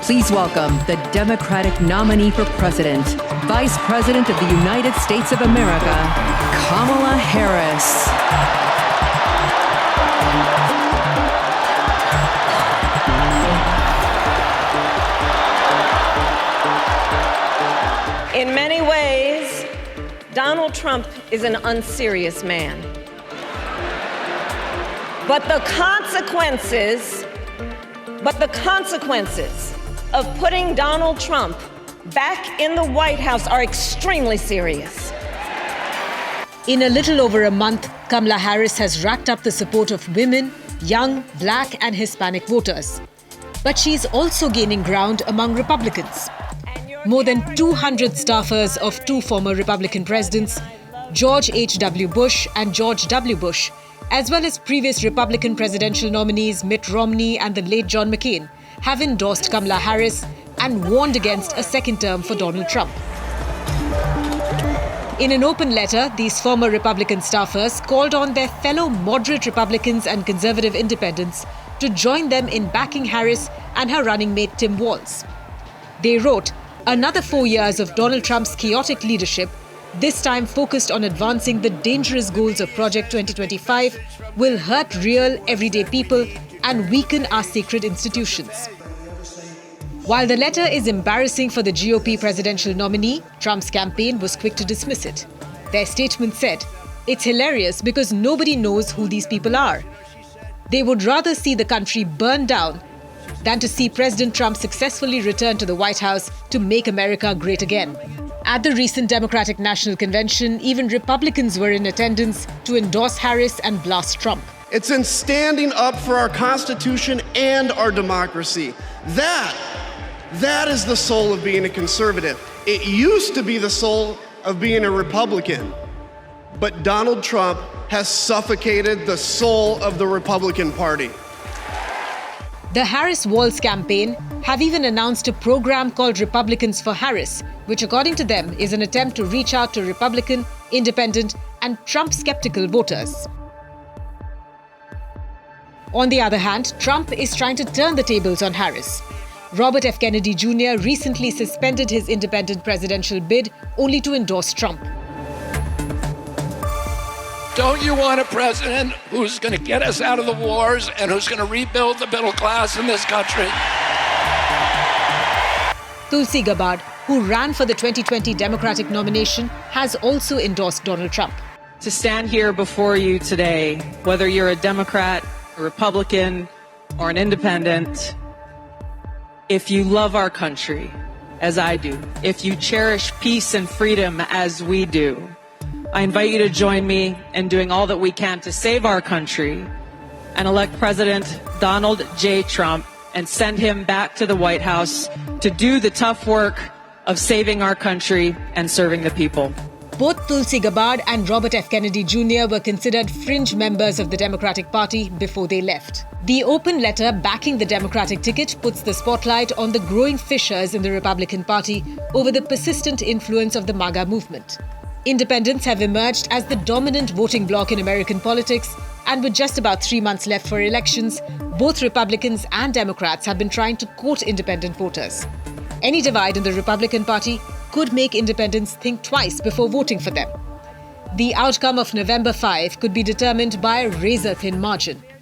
Please welcome the Democratic nominee for President, Vice President of the United States of America, Kamala Harris. In many ways, Donald Trump is an unserious man. But the consequences of putting Donald Trump back in the White House are extremely serious. In a little over a month, Kamala Harris has racked up the support of women, young, Black and Hispanic voters. But she's also gaining ground among Republicans. More than 200 staffers of two former Republican presidents, George H.W. Bush and George W. Bush, as well as previous Republican presidential nominees Mitt Romney and the late John McCain, have endorsed Kamala Harris and warned against a second term for Donald Trump. In an open letter, these former Republican staffers called on their fellow moderate Republicans and conservative independents to join them in backing Harris and her running mate Tim Walz. They wrote, "Another 4 years of Donald Trump's chaotic leadership, this time focused on advancing the dangerous goals of Project 2025, will hurt real, everyday people and weaken our sacred institutions." While the letter is embarrassing for the GOP presidential nominee, Trump's campaign was quick to dismiss it. Their statement said, "It's hilarious because nobody knows who these people are. They would rather see the country burn down than to see President Trump successfully return to the White House to make America great again." At the recent Democratic National Convention, even Republicans were in attendance to endorse Harris and blast Trump. It's in standing up for our Constitution and our democracy. That is the soul of being a conservative. It used to be the soul of being a Republican. But Donald Trump has suffocated the soul of the Republican Party. The Harris-Walz campaign have even announced a program called Republicans for Harris, which according to them is an attempt to reach out to Republican, independent and Trump-skeptical voters. On the other hand, Trump is trying to turn the tables on Harris. Robert F. Kennedy Jr. recently suspended his independent presidential bid only to endorse Trump. Don't you want a president who's going to get us out of the wars and who's going to rebuild the middle class in this country? Tulsi Gabbard, who ran for the 2020 Democratic nomination, has also endorsed Donald Trump. To stand here before you today, whether you're a Democrat, a Republican, or an independent, if you love our country, as I do, if you cherish peace and freedom as we do, I invite you to join me in doing all that we can to save our country and elect President Donald J. Trump and send him back to the White House to do the tough work of saving our country and serving the people. Both Tulsi Gabbard and Robert F. Kennedy Jr. were considered fringe members of the Democratic Party before they left. The open letter backing the Democratic ticket puts the spotlight on the growing fissures in the Republican Party over the persistent influence of the MAGA movement. Independents have emerged as the dominant voting bloc in American politics, and with just about 3 months left for elections, both Republicans and Democrats have been trying to court independent voters. Any divide in the Republican Party could make independents think twice before voting for them. The outcome of November 5 could be determined by a razor-thin margin.